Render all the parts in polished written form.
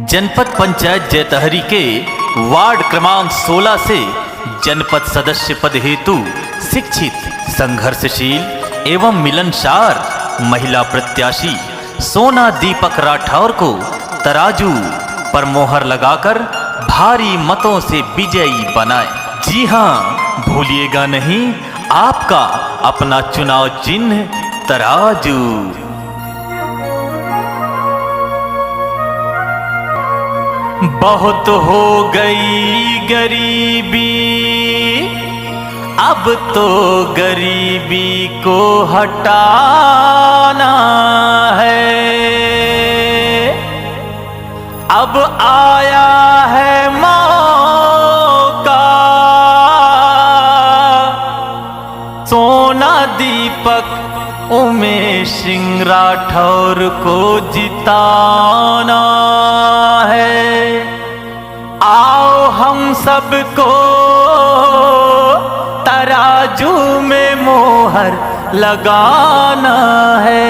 जनपद पंचायत जैतहरी के वार्ड क्रमांक 16 से जनपद सदस्य पद हेतु शिक्षित, संघर्षशील एवं मिलनसार महिला प्रत्याशी सोना दीपक राठौर को तराजू पर मोहर लगाकर भारी मतों से विजयी बनाए। जी हाँ, भूलिएगा नहीं, आपका अपना चुनाव चिन्ह तराजू। बहुत हो गई गरीबी, अब तो गरीबी को हटाना है। अब आया है मौका, सोना दीपक उमेश सिंह राठौर को जिताना है। आओ हम सबको तराजू में मोहर लगाना है।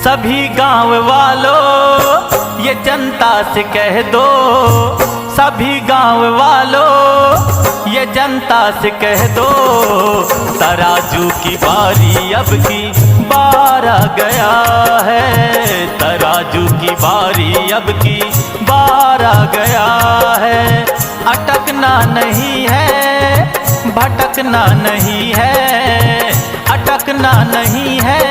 सभी गांव वालों, ये जनता से कह दो, सभी गांव वालों, ये जनता से कह दो, तराजू की बारी अब की बार आ गया है। तराजू की बारी अब की बार आ गया है। अटकना नहीं है, भटकना नहीं है, अटकना नहीं है,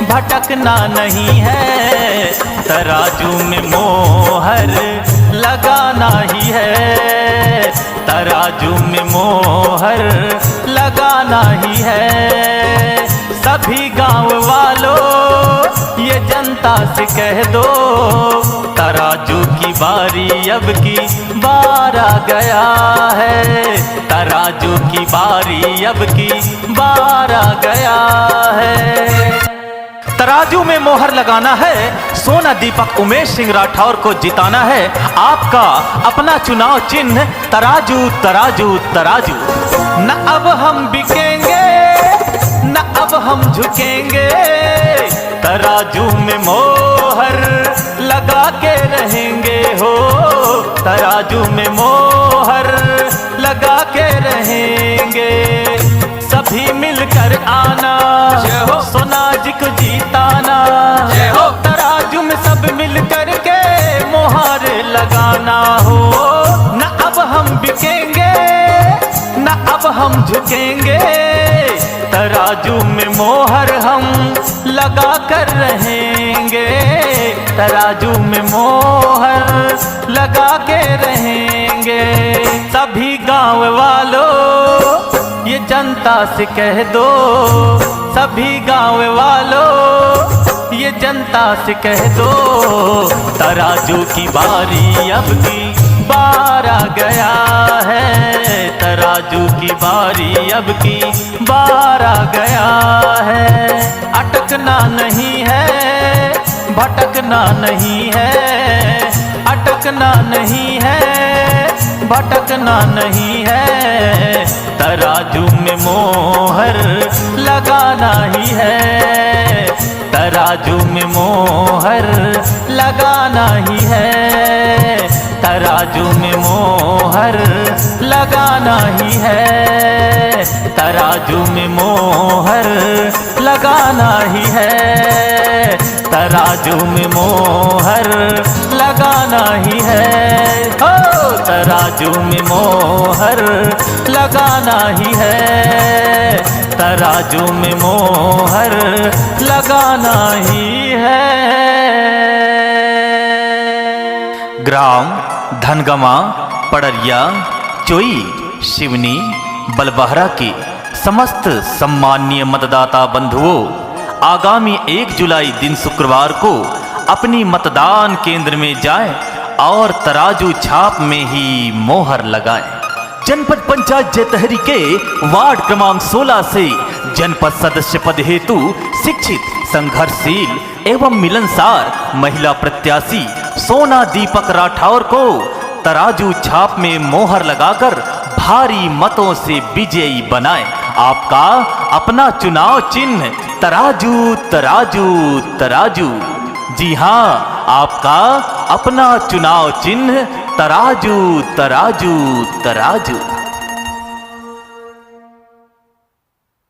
भटकना नहीं है। तराजू में मोहर लगाना ही है, तराजू में मोहर लगाना ही है। सभी गांव वालों, ये जनता से कह दो, तराजू की बारी अब की बार आ गया है। तराजू की बारी अब की बार आ गया है। तराजू में मोहर लगाना है, सोना दीपक उमेश सिंह राठौर को जिताना है। आपका अपना चुनाव चिन्ह तराजू, तराजू, तराजू। न अब हम बिकेंगे, न अब हम झुकेंगे, तराजू में मोहर लगा के रहेंगे हो। तराजू में मोहर लगा के रहेंगे। सभी मिलकर आना, सोना जी को जीताना, तराजू में सब मिलकर के मोहर लगाना हो। न अब हम बिकेंगे, न अब हम झुकेंगे, तराजू में मोहर हम लगा कर रहेंगे। तराजू में मोहर लगा के रहेंगे। सभी गांव वालों, ये जनता से कह दो, सभी गांव वालों, ये जनता से कह दो, तराजू की बारी अब की बार आ गया है। तराजू की बारी अब की बार आ गया है। अटकना नहीं है, भटकना नहीं है, अटकना नहीं है, भटकना नहीं है। तराजू में मोहर लगाना ही है, तराजू में मोहर लगाना ही है। तराजू में मोहर लगाना ही है, तराजू में मोहर लगाना ही है। तराजू में मोहर लगाना ही है, हो तराजू में मोहर लगाना ही है। तराजू में मोहर लगाना ही है। ग्राम धनगमा, पड़रिया, चोई, सिवनी, बलबहरा के समस्त सम्मानीय मतदाता बंधुओं, आगामी 1 जुलाई दिन शुक्रवार को अपनी मतदान केंद्र में जाएं और तराजू छाप में ही मोहर लगाएं। जनपद पंचायत जैतहरी के वार्ड क्रमांक 16 से जनपद सदस्य पद हेतु शिक्षित, संघर्षशील एवं मिलनसार महिला प्रत्याशी सोना दीपक राठौर को तराजू छाप में मोहर लगाकर भारी मतों से विजयी बनाएं। आपका अपना चुनाव चिन्ह तराजू तराजू तराजू। जी हाँ, आपका अपना चुनाव चिन्ह तराजू तराजू तराजू।